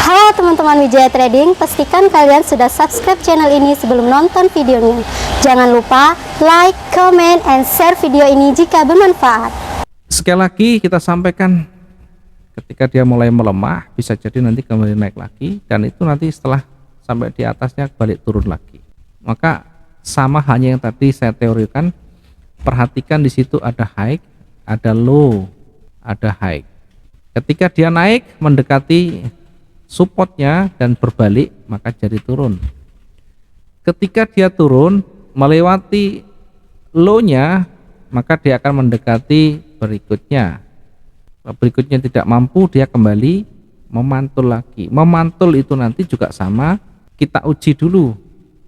Halo teman-teman Wijaya Trading, pastikan kalian sudah subscribe channel ini sebelum nonton videonya. Jangan lupa like, comment, and share video ini jika bermanfaat. Sekali lagi kita sampaikan, ketika dia mulai melemah bisa jadi nanti kembali naik lagi, dan itu nanti setelah sampai di atasnya balik turun lagi. Maka sama hanya yang tadi saya teorikan, perhatikan di situ ada high, ada low, ada high. Ketika dia naik mendekati supportnya dan berbalik, maka jadi turun. Ketika dia turun melewati low-nya, maka dia akan mendekati berikutnya. Berikutnya tidak mampu, dia kembali memantul lagi. Memantul itu nanti juga sama, kita uji dulu.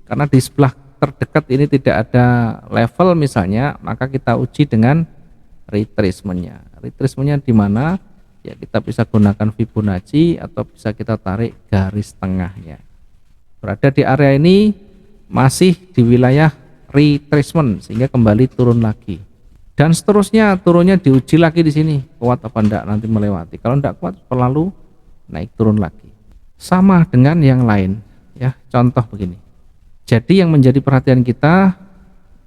Karena di sebelah terdekat ini tidak ada level misalnya, maka kita uji dengan retracement-nya. Retracement-nya di mana? Ya, kita bisa gunakan Fibonacci atau bisa kita tarik garis tengahnya. Berada di area ini masih di wilayah retracement sehingga kembali turun lagi. Dan seterusnya turunnya diuji lagi di sini, kuat apa enggak nanti melewati. Kalau enggak kuat selalu naik turun lagi. Sama dengan yang lain ya, contoh begini. Jadi yang menjadi perhatian kita,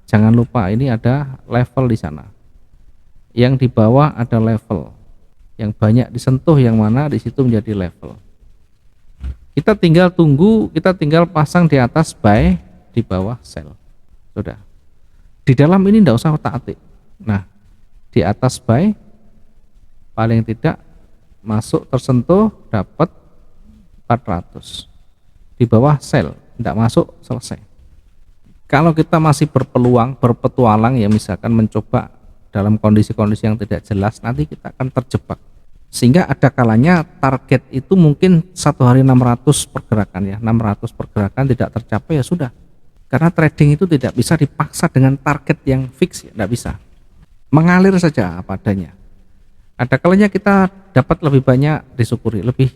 jangan lupa ini ada level di sana. Yang di bawah ada level. Yang banyak disentuh yang mana di situ menjadi level. Kita tinggal tunggu, kita tinggal pasang di atas buy, di bawah sell. Sudah. Di dalam ini tidak usah otak-atik. Nah, di atas buy paling tidak masuk tersentuh dapat 400. Di bawah sell, tidak masuk selesai. Kalau kita masih berpeluang, berpetualang ya, misalkan mencoba dalam kondisi-kondisi yang tidak jelas, nanti kita akan terjebak. Sehingga ada kalanya target itu mungkin satu hari 600 pergerakan ya, 600 pergerakan tidak tercapai ya sudah. Karena trading itu tidak bisa dipaksa dengan target yang fix ya, tidak bisa. Mengalir saja apa adanya. Ada kalanya kita dapat lebih banyak disyukuri, lebih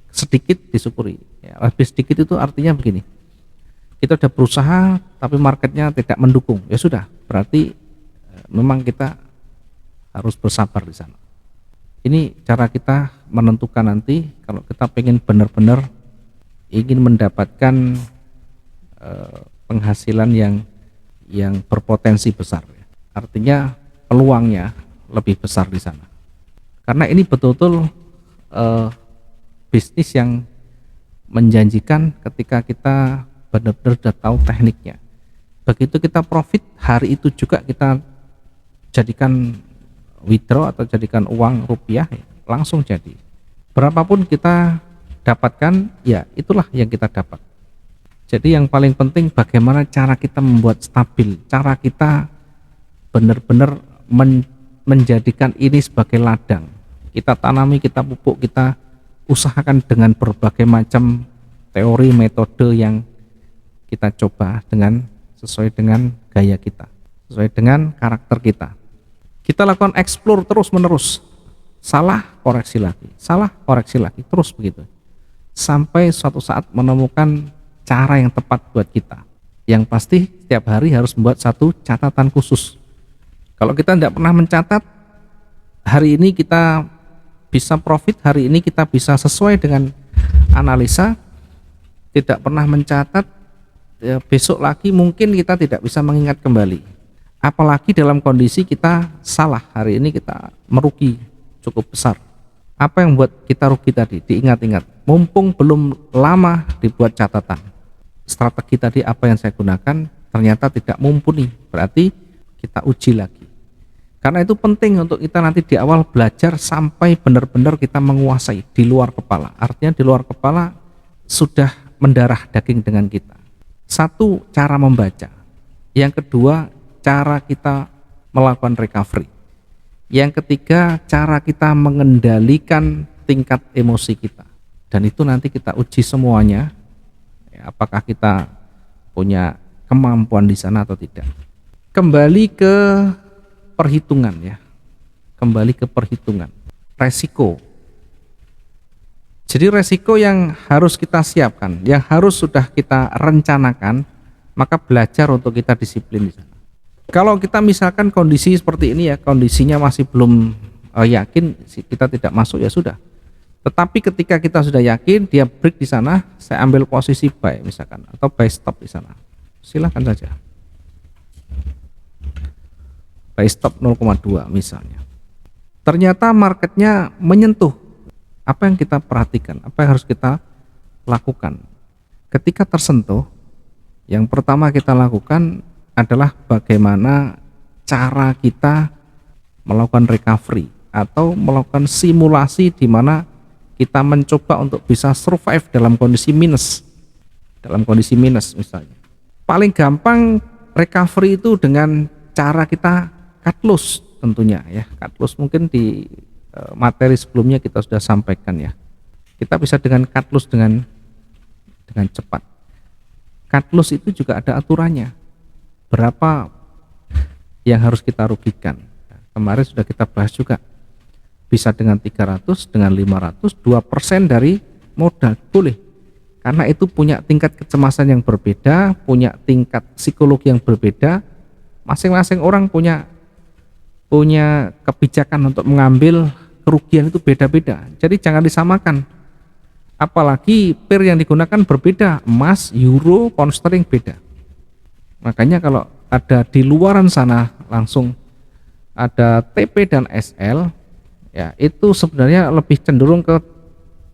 sedikit disyukuri. Ya, lebih sedikit itu artinya begini. Kita sudah berusaha tapi marketnya tidak mendukung. Ya sudah, berarti memang kita harus bersabar di sana. Ini cara kita menentukan nanti kalau kita pengen benar-benar ingin mendapatkan penghasilan yang berpotensi besar. Artinya peluangnya lebih besar di sana. Karena ini betul-betul bisnis yang menjanjikan ketika kita benar-benar sudah tahu tekniknya. Begitu kita profit, hari itu juga kita jadikan withdraw atau jadikan uang rupiah, langsung jadi. Berapapun kita dapatkan, ya itulah yang kita dapat. Jadi yang paling penting bagaimana cara kita membuat stabil, cara kita benar-benar menjadikan ini sebagai ladang. Kita tanami, kita pupuk, kita usahakan dengan berbagai macam teori, metode yang kita coba dengan sesuai dengan gaya kita, sesuai dengan karakter kita. Kita lakukan explore terus menerus, salah koreksi lagi, terus begitu, sampai suatu saat menemukan cara yang tepat buat kita. Yang pasti setiap hari harus membuat satu catatan khusus. Kalau kita tidak pernah mencatat, hari ini kita bisa profit, hari ini kita bisa sesuai dengan analisa, tidak pernah mencatat, ya besok lagi mungkin kita tidak bisa mengingat kembali. Apalagi dalam kondisi kita salah, hari ini kita merugi cukup besar. Apa yang buat kita rugi tadi? Diingat-ingat, mumpung belum lama dibuat catatan. Strategi tadi apa yang saya gunakan ternyata tidak mumpuni, berarti kita uji lagi. Karena itu penting untuk kita nanti di awal belajar sampai benar-benar kita menguasai di luar kepala. Artinya di luar kepala sudah mendarah daging dengan kita. Satu, cara membaca. Yang kedua, cara kita melakukan recovery. Yang ketiga, cara kita mengendalikan tingkat emosi kita. Dan itu nanti kita uji semuanya, ya, apakah kita punya kemampuan di sana atau tidak. Kembali ke perhitungan ya, kembali ke perhitungan resiko. Jadi resiko yang harus kita siapkan, yang harus sudah kita rencanakan, maka belajar untuk kita disiplin di sana. Kalau kita misalkan kondisi seperti ini ya, kondisinya masih belum yakin kita tidak masuk, ya sudah, Tetapi ketika kita sudah yakin dia break di sana, saya ambil posisi buy misalkan atau buy stop di sana. Silahkan saja. Buy stop 0,2 misalnya. Ternyata marketnya menyentuh. Apa yang kita perhatikan? Apa yang harus kita lakukan? Ketika tersentuh, yang pertama kita lakukan adalah bagaimana cara kita melakukan recovery atau melakukan simulasi di mana kita mencoba untuk bisa survive dalam kondisi minus. Dalam kondisi minus misalnya. Paling gampang recovery itu dengan cara kita cut loss tentunya ya. Cut loss mungkin di materi sebelumnya kita sudah sampaikan ya. Kita bisa dengan cut loss dengan cepat. Cut loss itu juga ada aturannya. Berapa yang harus kita rugikan. Kemarin sudah kita bahas juga. Bisa dengan 300, dengan 500, 2% dari modal boleh. Karena itu punya tingkat kecemasan yang berbeda, punya tingkat psikologi yang berbeda. Masing-masing orang punya kebijakan untuk mengambil kerugian itu beda-beda. Jadi jangan disamakan. Apalagi pair yang digunakan berbeda, emas, euro, pound sterling beda. Makanya kalau ada di luaran sana langsung ada TP dan SL, ya itu sebenarnya lebih cenderung ke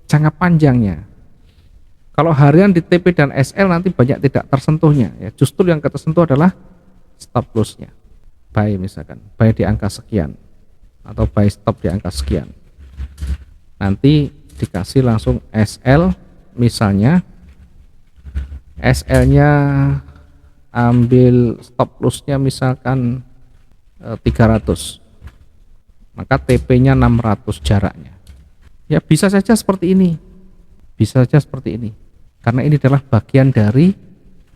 jangka panjangnya. Kalau harian di TP dan SL nanti banyak tidak tersentuhnya, ya justru yang tersentuh adalah stop lossnya. Buy misalkan, buy di angka sekian atau buy stop di angka sekian. Nanti dikasih langsung SL misalnya, SL-nya ambil stop lossnya misalkan 300, maka TP-nya 600 jaraknya. Ya bisa saja seperti ini, bisa saja seperti ini, karena ini adalah bagian dari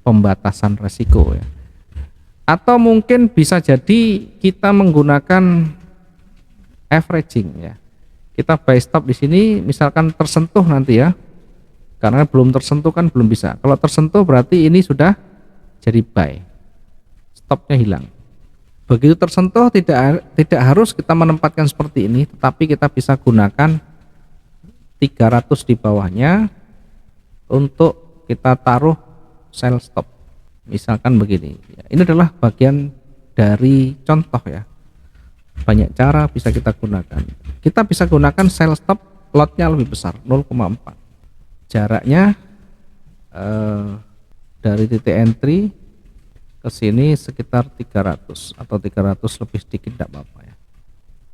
pembatasan resiko ya. Atau mungkin bisa jadi kita menggunakan averaging ya. Kita buy stop di sini misalkan tersentuh nanti ya, karena belum tersentuh kan belum bisa. Kalau tersentuh berarti ini sudah jadi buy, stopnya hilang. Begitu tersentuh tidak harus kita menempatkan seperti ini, tetapi kita bisa gunakan 300 di bawahnya untuk kita taruh sell stop. Misalkan begini. Ini adalah bagian dari contoh ya. Banyak cara bisa kita gunakan. Kita bisa gunakan sell stop lotnya lebih besar 0,4. Jaraknya dari titik entry ke sini sekitar 300 atau 300 lebih sedikit tidak apa-apa ya.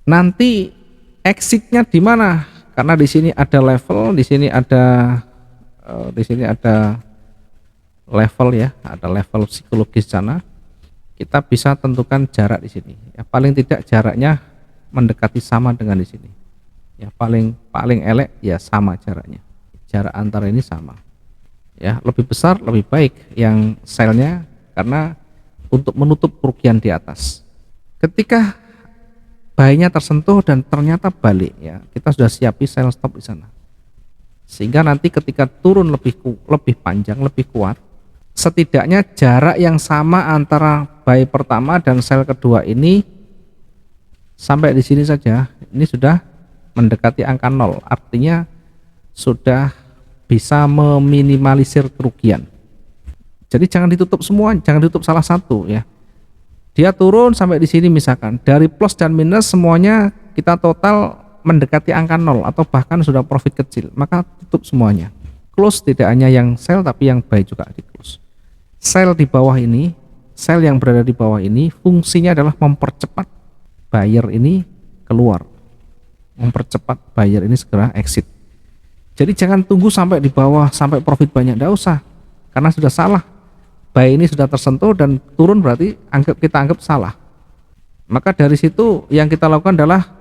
Nanti exitnya di mana? Karena di sini ada level, di sini ada level ya, ada level psikologis sana. Kita bisa tentukan jarak di sini. Ya paling tidak jaraknya mendekati sama dengan di sini. Ya paling elek ya sama jaraknya. Jarak antara ini sama. Ya lebih besar lebih baik yang sell-nya, karena untuk menutup kerugian di atas. Ketika buy-nya tersentuh dan ternyata balik ya, kita sudah siapi sell stop di sana. Sehingga nanti ketika turun lebih panjang, lebih kuat, setidaknya jarak yang sama antara buy pertama dan sell kedua ini sampai di sini saja, ini sudah mendekati angka 0, artinya sudah bisa meminimalisir kerugian. Jadi jangan ditutup semua, jangan ditutup salah satu ya. Dia turun sampai di sini misalkan, dari plus dan minus semuanya kita total mendekati angka 0 atau bahkan sudah profit kecil, maka tutup semuanya. Close tidak hanya yang sell tapi yang buy juga di close. Sell di bawah ini, sell yang berada di bawah ini fungsinya adalah mempercepat buyer ini keluar, mempercepat buyer ini segera exit. Jadi jangan tunggu sampai di bawah sampai profit banyak, tidak usah, karena sudah salah. Buy ini sudah tersentuh dan turun berarti kita anggap salah. Maka dari situ yang kita lakukan adalah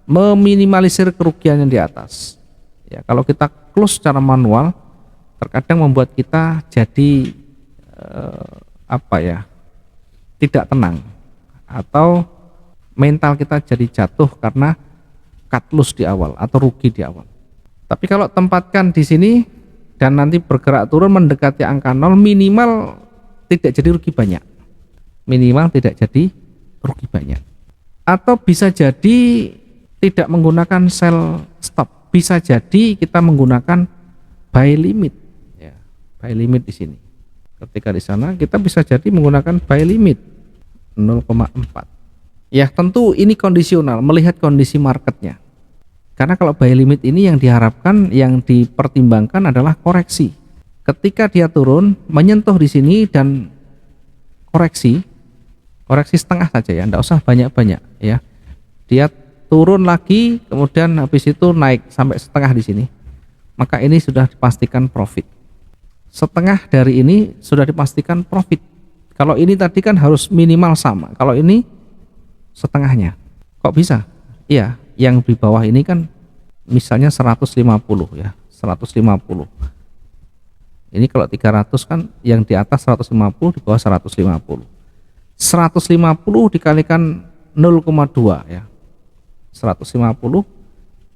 meminimalisir kerugian yang di atas. Ya, kalau kita close secara manual, terkadang membuat kita jadi tidak tenang, atau mental kita jadi jatuh karena cut loss di awal atau rugi di awal. Tapi kalau tempatkan di sini dan nanti bergerak turun mendekati angka 0, minimal tidak jadi rugi banyak. Minimal tidak jadi rugi banyak. Atau bisa jadi tidak menggunakan sell stop. bisa jadi kita menggunakan buy limit ya, buy limit di sini. Ketika di sana kita bisa jadi menggunakan buy limit 0,4. Ya, tentu ini kondisional melihat kondisi marketnya. Karena kalau buy limit ini yang diharapkan, yang dipertimbangkan adalah koreksi. Ketika dia turun menyentuh di sini dan koreksi setengah saja ya, enggak usah banyak-banyak ya. Dia turun lagi, kemudian habis itu naik sampai setengah di sini, maka ini sudah dipastikan profit. Setengah dari ini sudah dipastikan profit. Kalau ini tadi kan harus minimal sama, kalau ini setengahnya. Kok bisa? Iya, yang di bawah ini kan misalnya 150 ya, 150. Ini kalau 300 kan yang di atas 150, di bawah 150. 150 dikalikan 0,2 ya. 150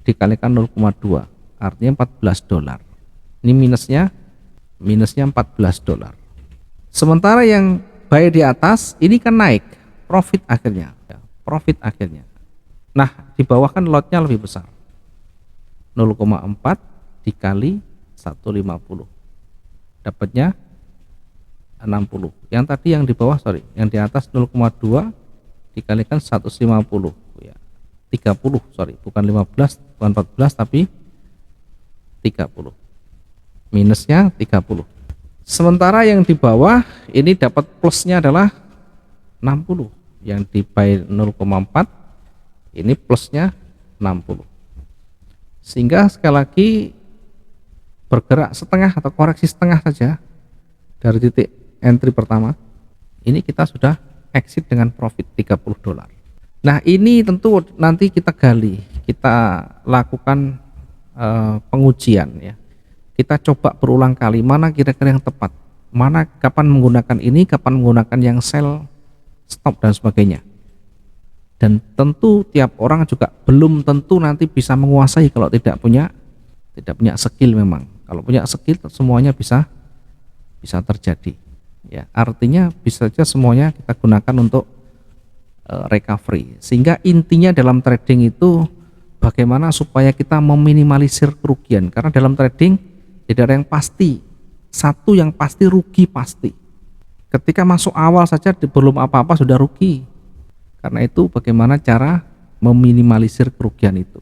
dikalikan 0,2 artinya $14. Ini minusnya 14 dolar. Sementara yang buy di atas ini kan naik, profit akhirnya ya, profit akhirnya. Nah, di bawah kan lotnya lebih besar, 0,4 dikali 150 dapatnya 60. Yang tadi yang di bawah, yang di atas 0,2 dikalikan 150 ya, 30, bukan 15, bukan 14 tapi 30, minusnya 30. Sementara yang di bawah ini dapat plusnya adalah 60, yang di buy 0,4 ini plusnya 60, sehingga sekali lagi bergerak setengah atau koreksi setengah saja dari titik entry pertama, ini kita sudah exit dengan profit $30. Nah, ini tentu nanti kita gali, kita lakukan pengujian ya. Kita coba berulang kali mana kira-kira yang tepat, mana kapan menggunakan ini, kapan menggunakan yang sell, stop dan sebagainya. Dan tentu tiap orang juga belum tentu nanti bisa menguasai kalau tidak punya skill. Memang kalau punya skill semuanya bisa terjadi ya. Artinya bisa saja semuanya kita gunakan untuk recovery. Sehingga intinya dalam trading itu bagaimana supaya kita meminimalisir kerugian, karena dalam trading tidak ada yang pasti. Satu yang pasti, rugi pasti. Ketika masuk awal saja belum apa-apa sudah rugi. Karena itu bagaimana cara meminimalisir kerugian itu.